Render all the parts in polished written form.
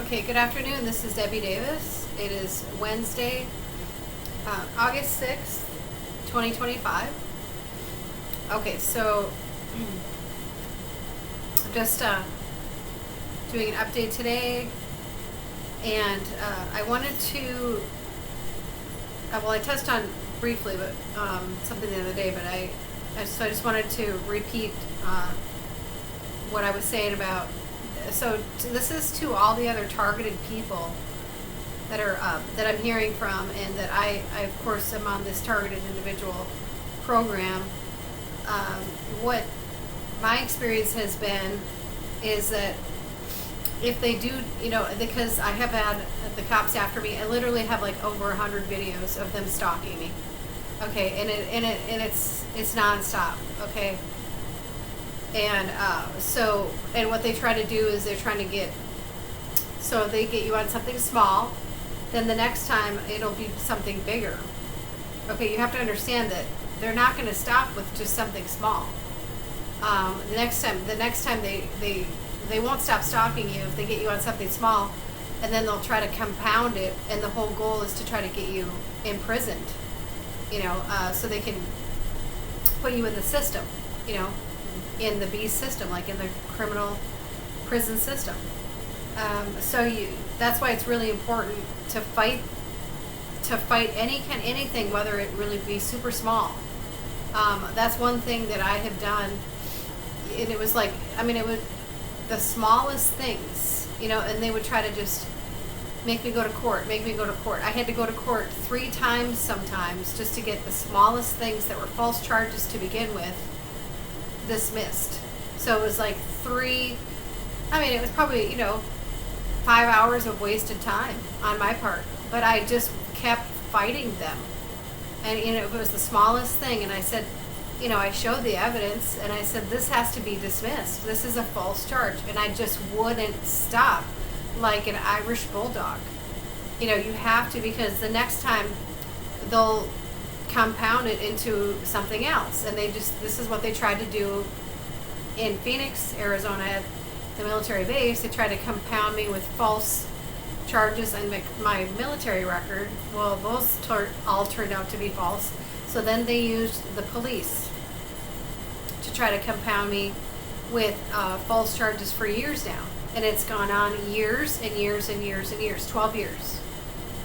Okay, good afternoon. This is Debbie Davis. It is Wednesday, August 6th, 2025. Okay, so I'm just doing an update today, and I wanted to, well, I touched on briefly, but something the other day, but I just wanted to repeat what I was saying about. So this is to all the other targeted people that are that I'm hearing from, and that I of course am on this targeted individual program. What my experience has been is that if they do, because I have had the cops after me, I literally have like over 100 videos of them stalking me. Okay, and it's nonstop. Okay. And and what they try to do is they're trying to get, so they get you on something small, then the next time it'll be something bigger. Okay, you have to understand that they're not going to stop with just something small. The next time they won't stop stalking you if they get you on something small, and then they'll try to compound it, and the whole goal is to try to get you imprisoned, so they can put you in the system, in the beast system, like in the criminal prison system. That's why it's really important to fight anything, whether it really be super small. That's one thing that I have done, and it was like, it would, the smallest things, and they would try to just make me go to court. I had to go to court 3 times sometimes just to get the smallest things that were false charges to begin with dismissed. So it was like it was probably 5 hours of wasted time on my part, but I just kept fighting them. And it was the smallest thing, and I said, I showed the evidence, and I said, this has to be dismissed, this is a false charge, and I just wouldn't stop, like an Irish bulldog. You have to, because the next time they'll compound it into something else. And this is what they tried to do in Phoenix, Arizona, at the military base. They tried to compound me with false charges and my military record. Well, those all turned out to be false. So then they used the police to try to compound me with false charges for years now. And it's gone on years and years and years and years, 12 years.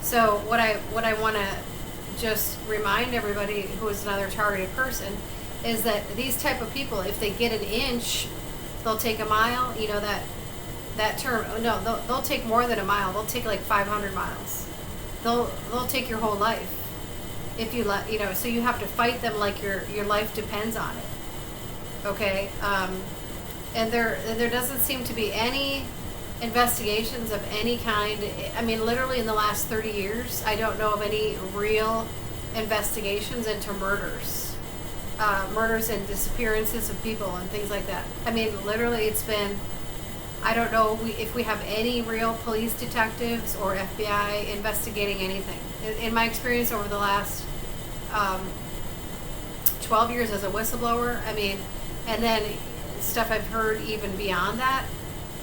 So what I want to just remind everybody who is another targeted person is that these type of people, if they get an inch, they'll take a mile. That term. No, they'll take more than a mile. They'll take like 500 miles. They'll take your whole life if you let. So you have to fight them like your life depends on it. Okay. And there doesn't seem to be any investigations of any kind. Literally in the last 30 years, I don't know of any real investigations into murders and disappearances of people and things like that. Literally it's been, I don't know if we have any real police detectives or FBI investigating anything. In my experience over the last 12 years as a whistleblower, and then stuff I've heard even beyond that,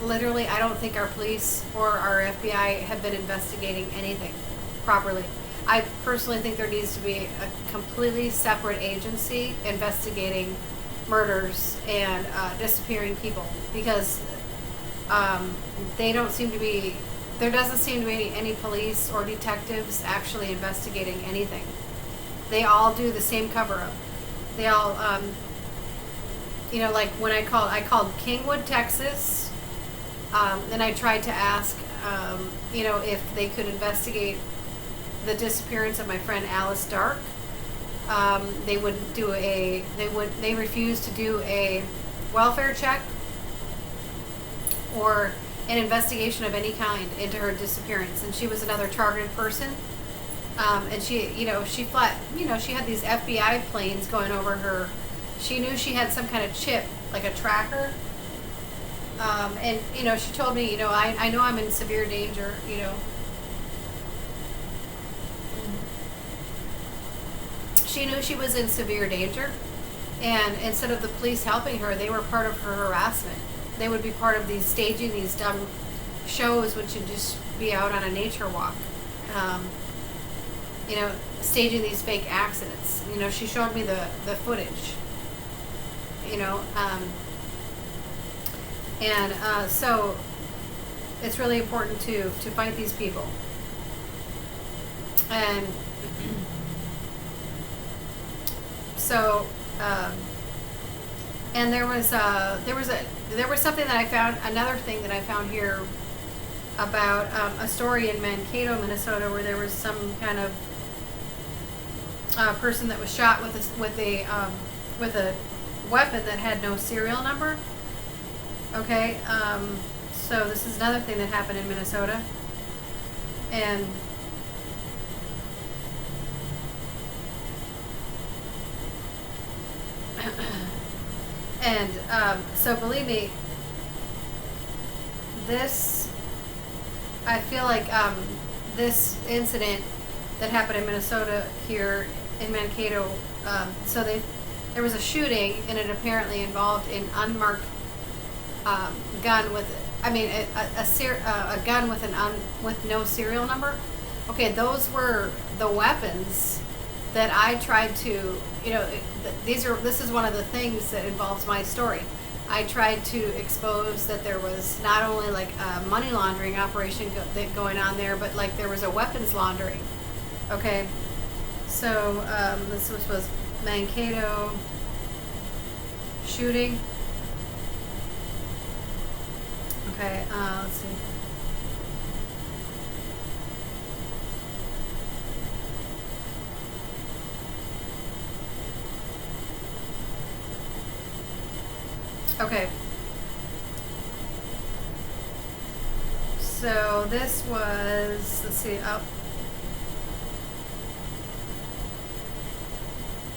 literally, I don't think our police or our FBI have been investigating anything properly. I personally think there needs to be a completely separate agency investigating murders and disappearing people, because there doesn't seem to be any police or detectives actually investigating anything. They all do the same cover-up. They all, like when I called Kingwood, Texas. And I tried to ask, if they could investigate the disappearance of my friend Alice Dark. They refused to do a welfare check or an investigation of any kind into her disappearance. And she was another targeted person. And she had these FBI planes going over her. She knew she had some kind of chip, like a tracker. And she told me, I know I'm in severe danger, She knew she was in severe danger, and instead of the police helping her, they were part of her harassment. They would be part of staging these dumb shows when she'd just be out on a nature walk, um, you know, staging these fake accidents. You know, she showed me the footage, you know, and so it's really important to fight these people. And so, and there was something that I found, another thing that I found here about a story in Mankato, Minnesota, where there was some kind of person that was shot with a weapon that had no serial number. Okay, so this is another thing that happened in Minnesota, and and so believe me, I feel like this incident that happened in Minnesota here in Mankato, so there was a shooting, and it apparently involved an unmarked gun with, a gun with no serial number. Okay, those were the weapons that I tried to, this is one of the things that involves my story. I tried to expose that there was not only like a money laundering operation going on there, but like there was a weapons laundering. Okay, so this was Mankato shooting. Okay, let's see. Okay. So this was, let's see,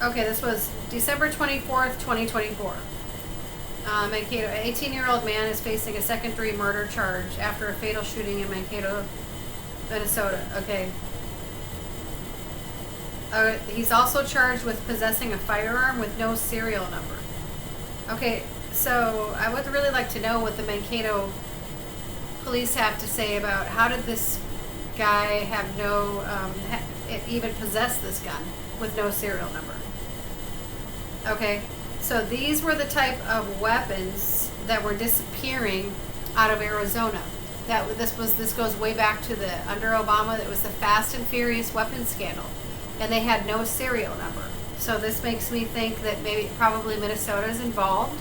okay, this was December 24th, 2024. Mankato, an 18-year-old man is facing a second-degree murder charge after a fatal shooting in Mankato, Minnesota. Okay. He's also charged with possessing a firearm with no serial number. Okay, so I would really like to know what the Mankato police have to say about how did this guy have even possess this gun with no serial number. Okay, so these were the type of weapons that were disappearing out of Arizona. This goes way back to under Obama. That was the Fast and Furious weapons scandal, and they had no serial number. So this makes me think that probably Minnesota is involved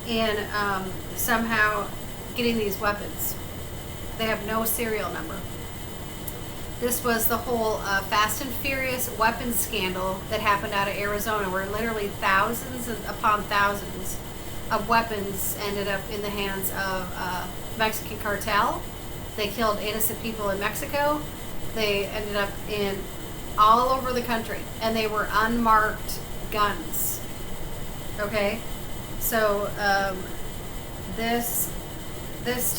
in somehow getting these weapons. They have no serial number. This was the whole Fast and Furious weapons scandal that happened out of Arizona, where literally thousands upon thousands of weapons ended up in the hands of Mexican cartel. They killed innocent people in Mexico. They ended up in all over the country, and they were unmarked guns. Okay, so this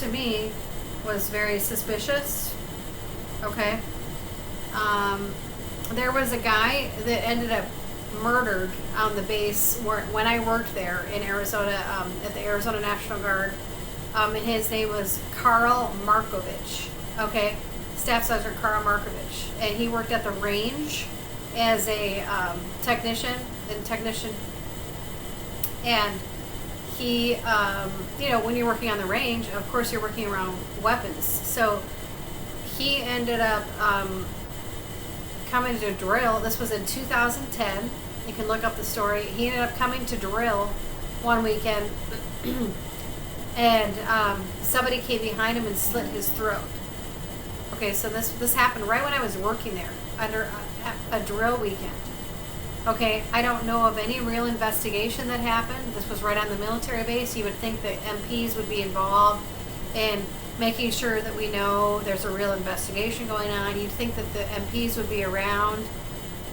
to me was very suspicious. Okay, there was a guy that ended up murdered on the base when I worked there in Arizona, at the Arizona National Guard, and his name was Carl Markovich. Okay, Staff Sergeant Carl Markovich, and he worked at the range as a technician, and he, when you're working on the range, of course you're working around weapons. So he ended up coming to drill. This was in 2010. You can look up the story. He ended up coming to drill one weekend, and somebody came behind him and slit his throat. Okay, so this happened right when I was working there under a drill weekend. Okay, I don't know of any real investigation that happened. This was right on the military base. You would think that MPs would be involved in making sure that we know there's a real investigation going on. You'd think that the MPs would be around,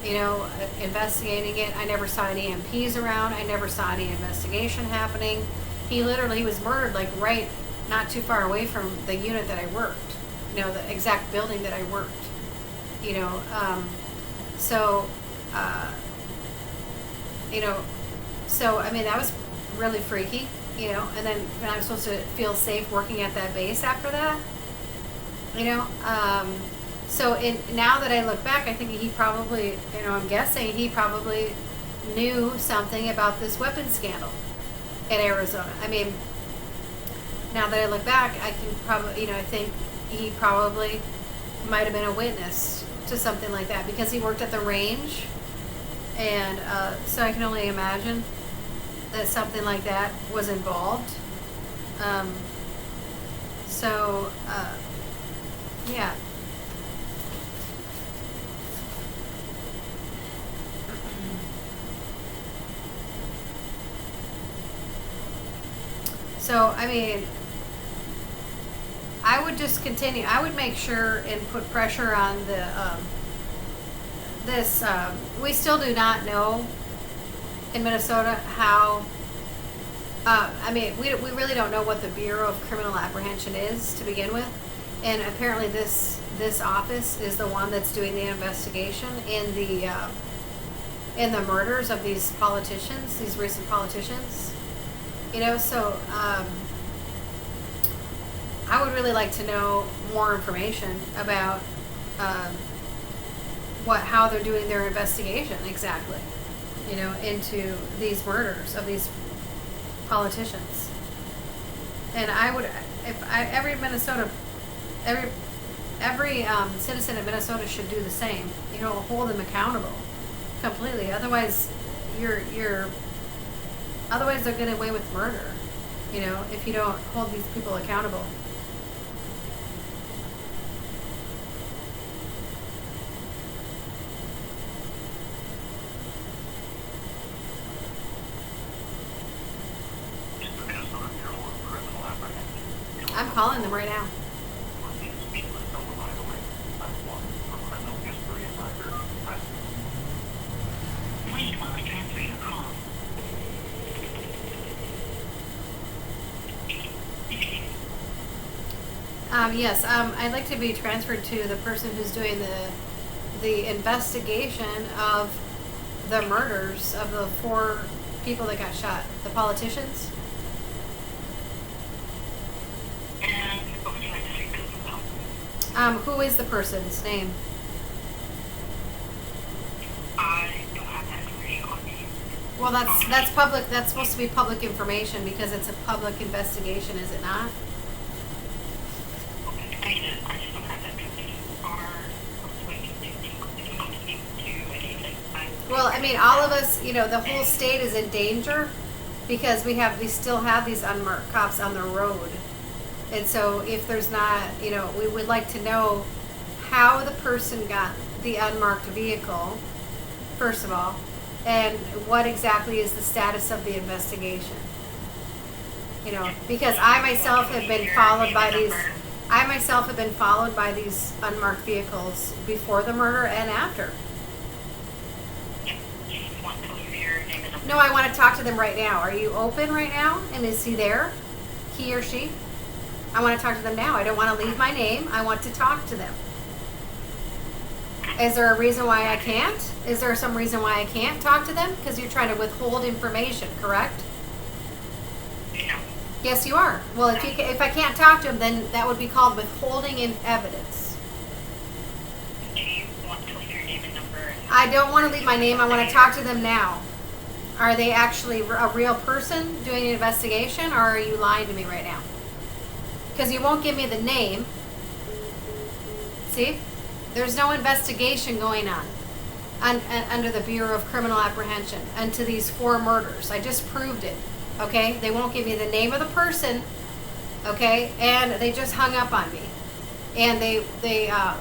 investigating it. I never saw any MPs around. I never saw any investigation happening. He was murdered like right not too far away from the unit that I worked, the exact building that I worked, so I mean, that was really freaky. you know, and then I'm supposed to feel safe working at that base after that, you know. So now that I look back, I think he probably, you know, I'm guessing he probably knew something about this weapons scandal in Arizona. I mean, now that I look back, I can probably, you know, I think he probably might have been a witness to something like that because he worked at the range, and so I can only imagine that something like that was involved. So yeah. So, I mean, I would just continue. I would make sure and put pressure on the this. We still do not know in Minnesota how. I mean, we really don't know what the Bureau of Criminal Apprehension is to begin with, and apparently this office is the one that's doing the investigation in the murders of these politicians, these recent politicians. You know, so I would really like to know more information about how they're doing their investigation exactly. You know, into these murders of these politicians. And I would, every citizen of Minnesota should do the same. You know, hold them accountable completely. Otherwise, Otherwise, they're getting away with murder, you know, if you don't hold these people accountable. I'm calling them right now. Yes, I'd like to be transferred to the person who's doing the investigation of the murders of the 4 people that got shot, the politicians. Who is the person's name? I don't have that information on me. Well, that's public. That's supposed to be public information because it's a public investigation, is it not? I just don't have that information. Well, I mean, all of us, you know, the whole state is in danger because we still have these unmarked cops on the road. And so if there's not, you know, we would like to know how the person got the unmarked vehicle, first of all, and what exactly is the status of the investigation. You know, because I myself have been followed by these unmarked vehicles before the murder and after. No, I want to talk to them right now. Are you open right now? And is he there? He or she? I want to talk to them now. I don't want to leave my name. I want to talk to them. Is there a reason why I can't? Is there some reason why I can't talk to them? Because you're trying to withhold information, correct? No. Yes, you are. Well, if I can't talk to them, then that would be called withholding in evidence. Do you want to leave your name and number? I don't want to leave my name. I want to talk to them now. Are they actually a real person doing an investigation, or are you lying to me right now? Because you won't give me the name. See? There's no investigation going on under the Bureau of Criminal Apprehension into these 4 murders. I just proved it. Okay? They won't give me the name of the person. Okay? And they just hung up on me. And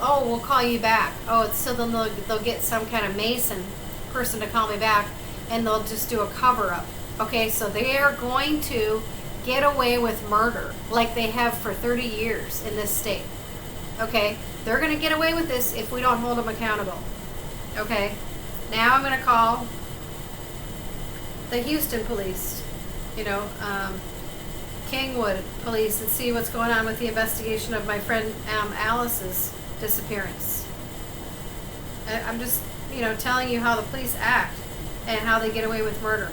oh, we'll call you back. Oh, so then they'll get some kind of Mason person to call me back, and they'll just do a cover-up. Okay? So they are going to get away with murder like they have for 30 years in this state. Okay? They're going to get away with this if we don't hold them accountable. Okay? Now I'm going to call the Houston police, you know, Kingwood police, and see what's going on with the investigation of my friend Alice's disappearance. I'm just, you know, telling you how the police act and how they get away with murder.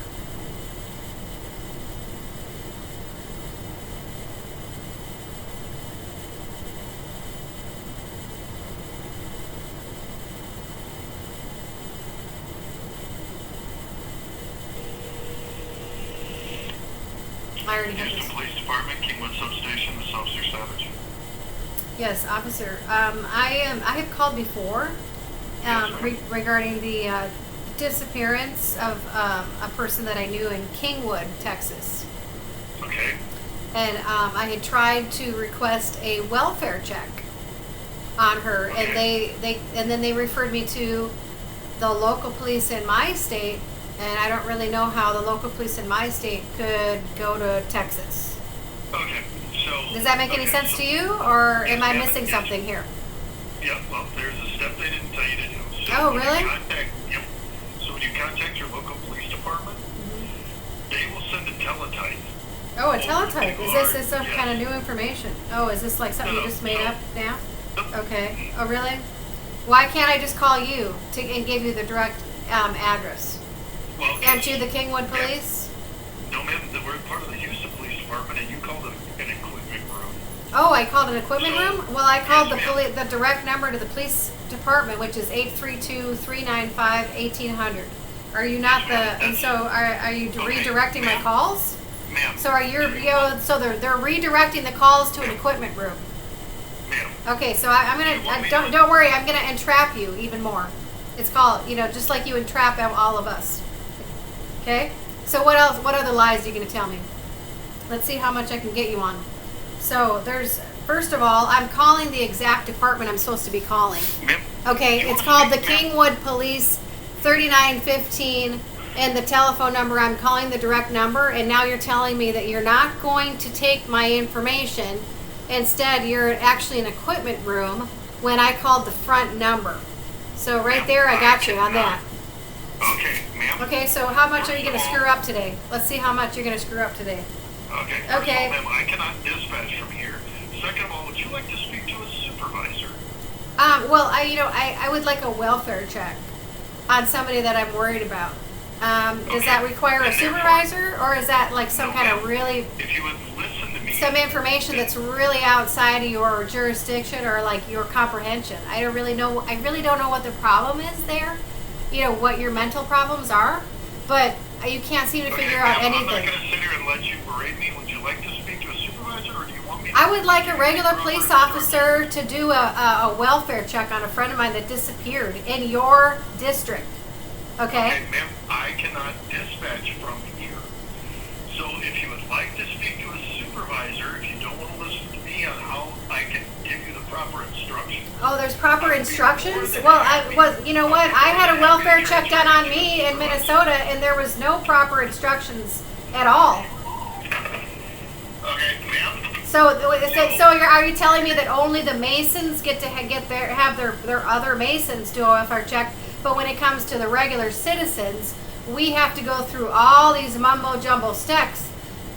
already have Houston this. Police Department, Kingwood Substation, this is Officer Savage. Yes, officer. I have called before Yes, ma'am. regarding the disappearance of a person that I knew in Kingwood, Texas. Okay. And I had tried to request a welfare check on her, and then they referred me to the local police in my state, and I don't really know how the local police in my state could go to Texas. Okay, so... Does that make any sense to you, or am I missing something here? Yeah, well, there's a step they didn't tell you to do. So Oh, when really? Yep. So when you contact your local police department, they will send a teletype. Oh, a teletype. Is this some Yes. kind of new information? Oh, is this like something you just made up now? Okay. Oh, really? Why can't I just call you and give you the direct address? Well, Aren't you the Kingwood Police? No, ma'am, we're part of the Houston Police Department, and you called it an equipment room. Oh, I called an equipment So, room? Well, I called yes, the direct number to the police department, which is 832-395-1800. Are you not the? And so are you redirecting my calls? Ma'am. So are you? So they're redirecting the calls to an equipment room. Ma'am. Okay, so I'm gonna don't worry, I'm gonna entrap you even more. It's called, just like you entrap all of us. Okay. So what else? What other lies are you gonna tell me? Let's see how much I can get you on. So first of all, I'm calling the exact department I'm supposed to be calling. Ma'am. Okay, it's called the Kingwood Police 3915, and the telephone number, I'm calling the direct number, and now you're telling me that you're not going to take my information. Instead, you're actually in an equipment room when I called the front number. So right there, I got you on that. Okay, ma'am. Okay, so how much are you going to screw up today? Let's see how much you're going to screw up today. Okay. Okay. First of all, ma'am, I cannot dispatch from here. Second of all, would you like to speak to a supervisor? Well, I would like a welfare check on somebody that I'm worried about. Does that require a supervisor, or is that like some kind of really If you would listen to me. some information that's really outside of your jurisdiction or like your comprehension? I really don't know what the problem is there. What your mental problems are, but you can't seem to Okay, figure out ma'am, I'm not anything. going to sit here and let you berate me. Would you like to speak to a supervisor, or do you want me to... I would like a regular police officer to do a welfare check on a friend of mine that disappeared in your district. Okay? Okay, ma'am, I cannot dispatch from here. So if you would like to speak to a supervisor, if you don't want to listen to me on how I can give you the proper instructions. Oh, there's proper instructions? Well, you know what? I had a welfare check done on me in Minnesota, and there was no proper instructions at all. Okay, ma'am. So are you telling me that only the Masons get to have their other Masons do a welfare check, but when it comes to the regular citizens, we have to go through all these mumbo jumbo steps,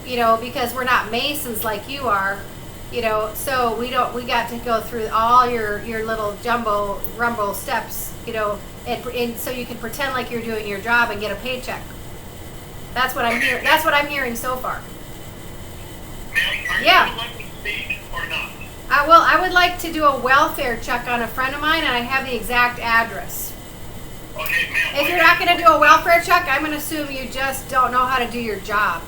because we're not Masons like you are, so we got to go through all your little jumbo rumbo steps, and so you can pretend like you're doing your job and get a paycheck. That's what I'm hearing. That's what I'm hearing so far. Ma'am, are Yeah. you going to let me speak or not? I would like to do a welfare check on a friend of mine, and I have the exact address. Okay, ma'am. If you're not going to do a welfare check, I'm going to assume you just don't know how to do your job,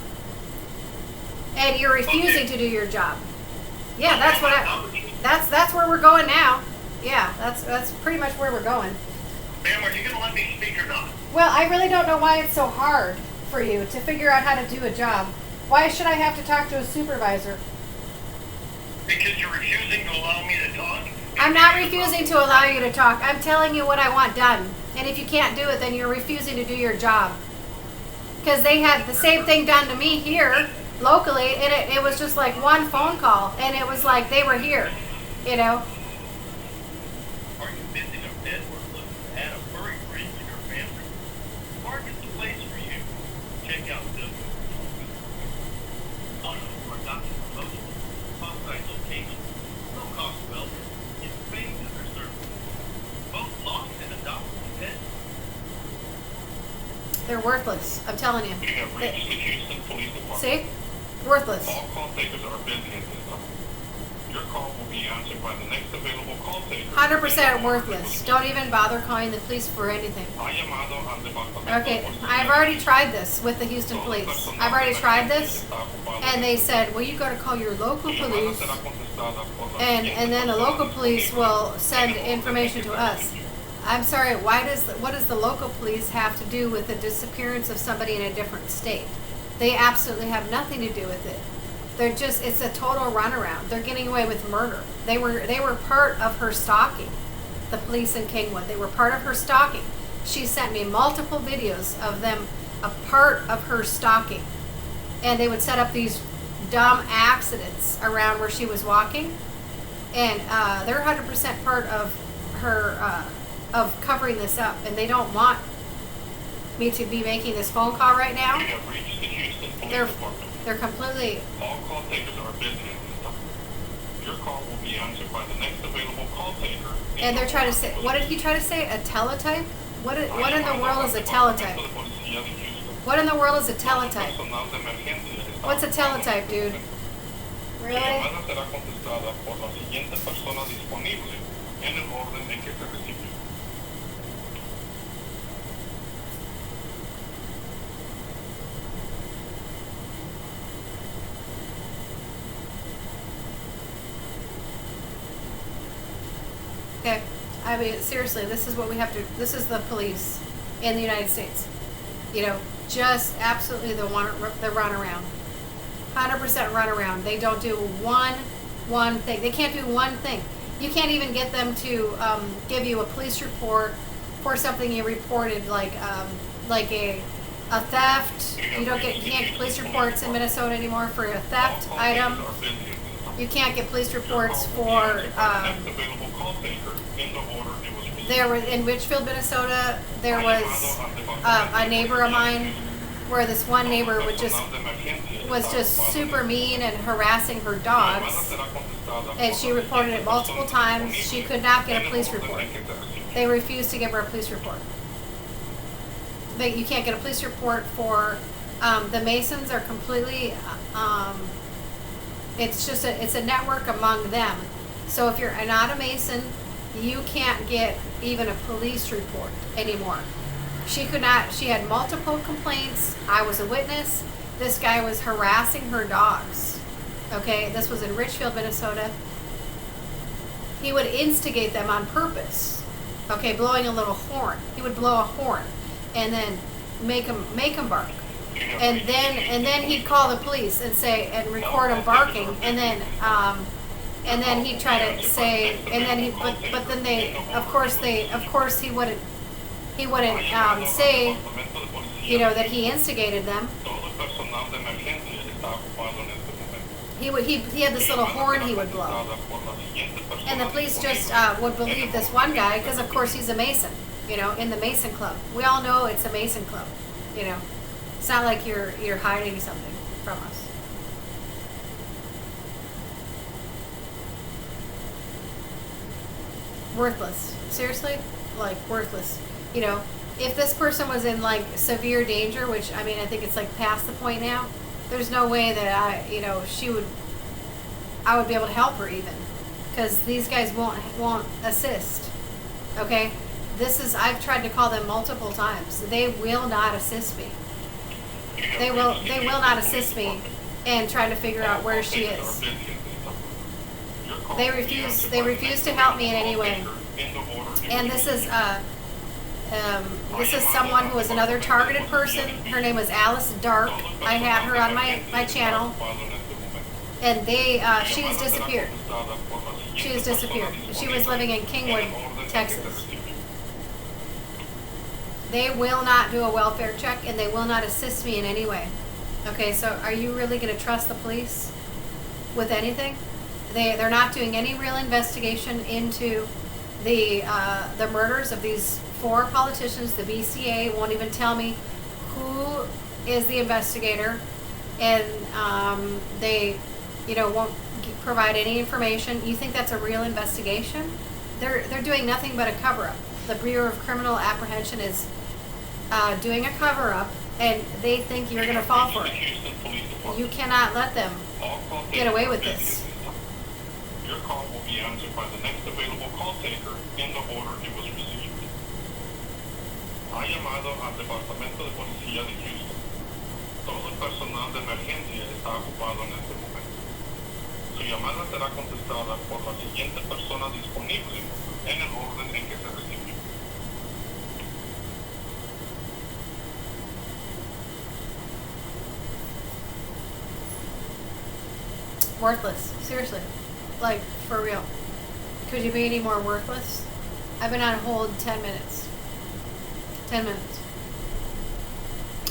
and you're refusing to do your job. Yeah, that's what that's where we're going now. Yeah, that's pretty much where we're going. Ma'am, are you going to let me speak or not? Well, I really don't know why it's so hard for you to figure out how to do a job. Why should I have to talk to a supervisor? Because you're refusing to allow me to talk? I'm not refusing to allow you to talk. I'm telling you what I want done. And if you can't do it, then you're refusing to do your job. Because they had the same thing done to me here, locally, and it was just like one phone call. And it was like they were here, Are you missing a bed or looking to add a furry friend to your family? Market's the place for you. Check out the for adoption promotion, off-site location, no-cost welfare, and paying other services. Both lost and adoptable pets. They're worthless. I'm telling you. You have reached the Houston Police Department. See? Worthless. All call takers are busy at this time. Your call will be answered by the next available call taker. 100% worthless. Don't even bother calling the police for anything. Ha llamado al departamento Okay, de policía. I've already tried this with the Houston police. I've already tried this, and they said, well, you got to call your local Tu llamada police, será contestada por la and siguiente then the persona local police disponible. will send En el orden information en que to te us. recibió. I'm sorry, what does the local police have to do with the disappearance of somebody in a different state? They absolutely have nothing to do with it. It's a total runaround. They're getting away with murder. They were part of her stalking, the police in Kingwood. They were part of her stalking. She sent me multiple videos of them, a part of her stalking. And they would set up these dumb accidents around where she was walking. And they're 100% part of her, of covering this up. And they don't want me to be making this phone call right now. You have reached the Houston Police They're Department. they're completely. All call takers are busy at this time. Your call will be answered by the next available call taker. And they're trying to say, what did he try to say? A teletype? What in the world is a teletype? What in the world is a teletype? What's a teletype, dude? Tu Really? llamada será contestada por la siguiente persona disponible en el orden en que se recibió. Okay. I mean, seriously, this is what we have to. This is the police in the United States. You know, just absolutely the runaround. 100% runaround. They don't do one thing. They can't do one thing. You can't even get them to give you a police report for something you reported, like a theft. You can't get police reports in Minnesota anymore for a theft All call item. takers are busy at this time. You can't get police Your reports call will be for. answered by the next available call taker in the order it was received. There was in Richfield, Minnesota. There was a neighbor of mine, where this one neighbor was just super mean and harassing her dogs, and she reported it multiple times. She could not get a police report. They refused to give her a police report. You can't get a police report for the Masons are completely. It's a network among them. So if you're not a Mason, you can't get even a police report anymore. She could not. She had multiple complaints. I was a witness. This guy was harassing her dogs. Okay, this was in Richfield, Minnesota. He would instigate them on purpose. Okay, blowing a little horn. He would blow a horn, and then make them bark. And then he'd call the police and say and record him barking, and then he'd try to say, and then but then of course he wouldn't say, you know, that he instigated them. He had this little horn he would blow, and the police just would believe this one guy because of course he's a Mason, you know, in the Mason Club. We all know it's a Mason Club, you know. It's not like you're hiding something from us. Worthless. Seriously? Like, worthless. You know, if this person was in, like, severe danger, which, I mean, I think it's, like, past the point now, there's no way that I would be able to help her even. Because these guys won't assist. Okay? I've tried to call them multiple times. They will not assist me. They will not assist me in trying to figure out where she is. They refuse to help me in any way. And this is someone who was another targeted person. Her name was Alice Dark. I had her on my channel. And she has disappeared. She has disappeared. She was living in Kingwood, Texas. They will not do a welfare check, and they will not assist me in any way. Okay, so are you really going to trust the police with anything? They're not doing any real investigation into the murders of these 4 politicians. The BCA won't even tell me who is the investigator, and they, won't provide any information. You think that's a real investigation? They're doing nothing but a cover-up. The Bureau of Criminal Apprehension is doing a cover-up, and they think you're going to fall for it. You cannot let them get away with this. Your call will be answered by the next available call taker in the order it was received. Ha llamado al Departamento de Policía de Houston. Todo el personal de emergencia está ocupado en este momento. Su llamada será contestada por la siguiente persona disponible en el orden en que se recibió. Worthless. Seriously. Like, for real. Could you be any more worthless? I've been on hold 10 minutes. 10 minutes.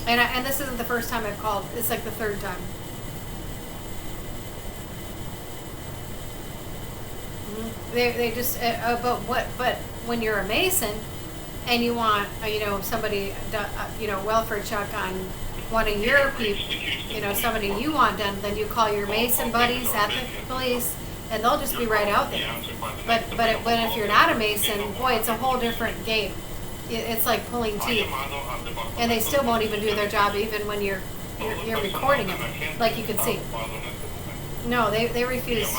And this isn't the first time I've called. It's like the third time. They just, but when you're a Mason and you want, somebody, welfare check on one of your people, somebody you want done, then you call your Mason buddies at the police, and they'll just be right out there. But if you're not a Mason, boy, it's a whole different game. It's like pulling teeth, and they still won't even do their job, even when you're recording it, like you can see. No, they refuse.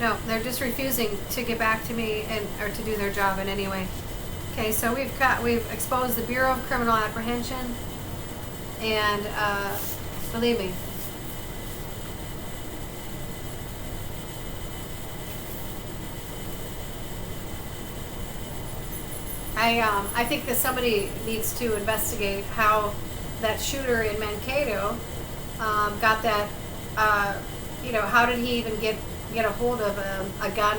No, they're just refusing to get back to me or to do their job in any way. Okay, so we've exposed the Bureau of Criminal Apprehension, and believe me, I think that somebody needs to investigate how that shooter in Mankato got that. How did he even get a hold of a gun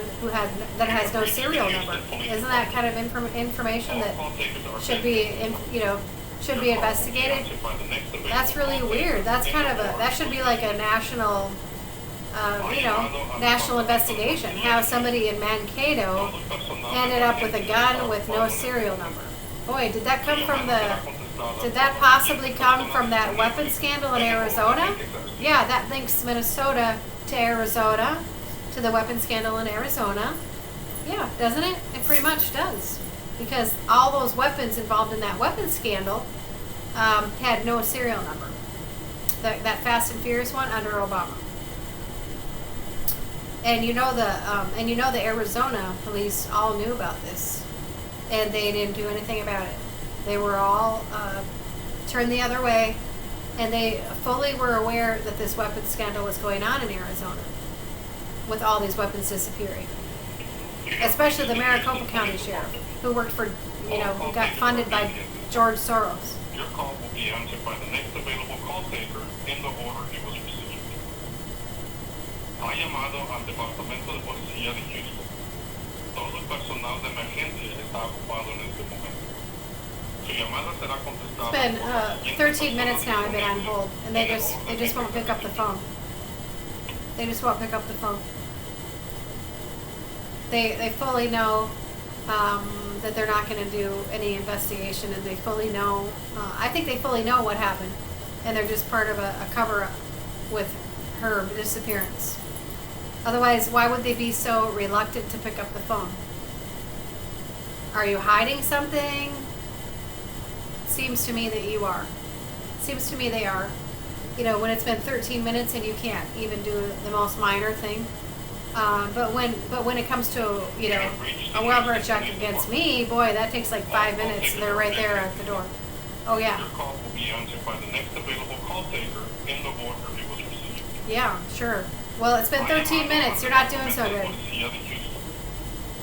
that has no serial number? Isn't that kind of information that should be investigated? That's really weird. That's kind of that should be like a national investigation. How somebody in Mankato ended up with a gun with no serial number. Boy, did that possibly come from that weapons scandal in Arizona? Yeah, that links Minnesota to Arizona, to the weapons scandal in Arizona. Yeah, doesn't it? It pretty much does. Because all those weapons involved in that weapons scandal had no serial number. That Fast and Furious one under Obama. And the Arizona police all knew about this, and they didn't do anything about it. They were all turned the other way, and they fully were aware that this weapons scandal was going on in Arizona, with all these weapons disappearing. Especially the Maricopa County Sheriff, who worked for, who got funded by George Soros. Your call will be answered by the next available call taker in the order it was received. Ha llamado al Departamento de Policía de Houston. Todo el personal de emergencia está ocupado en este momento. Su llamada será contestada. It's been 13 minutes now I've been on hold, and they just won't pick up the phone. They just won't pick up the phone. They fully know that they're not going to do any investigation, and they fully know. I think they fully know what happened, and they're just part of a cover-up with her disappearance. Otherwise, why would they be so reluctant to pick up the phone? Are you hiding something? Seems to me that you are. Seems to me they are. When it's been 13 minutes and you can't even do the most minor thing. But when it comes to a welfare check against me, boy, that takes like 5 minutes. They're right there at the door. Oh yeah. Your call will be answered by the next available call taker in the order it was received. Yeah, sure. Well, it's been 13 minutes. You're not doing so good.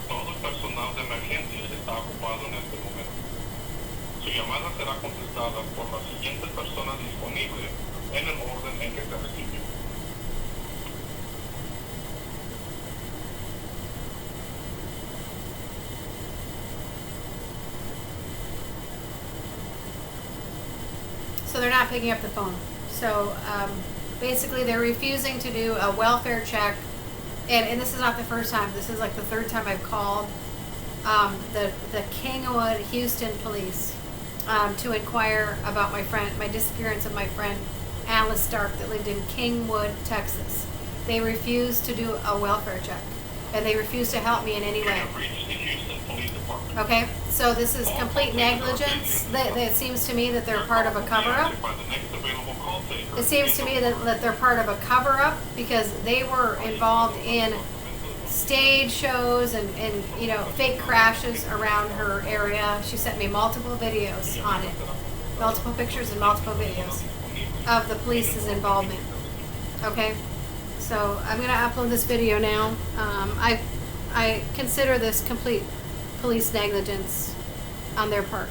Todo el personal de emergencia está ocupado en este momento. Su llamada será contestada por la siguiente persona disponible en el orden en que se recibió. So they're not picking up the phone. So basically they're refusing to do a welfare check. And this is not the first time. This is like the third time I've called the Kingwood, Houston police to inquire about my disappearance of my friend Alice Stark that lived in Kingwood, Texas. They refuse to do a welfare check, and they refuse to help me in any way. Reach the Houston Police Department. Okay? So this is complete negligence. That it seems to me that they're part of a cover-up. It seems to me that they're part of a cover-up because they were involved in stage shows and you know, fake crashes around her area. She sent me multiple videos on it, multiple pictures and multiple videos of the police's involvement. Okay, so I'm gonna upload this video now. I consider this complete police negligence on their part.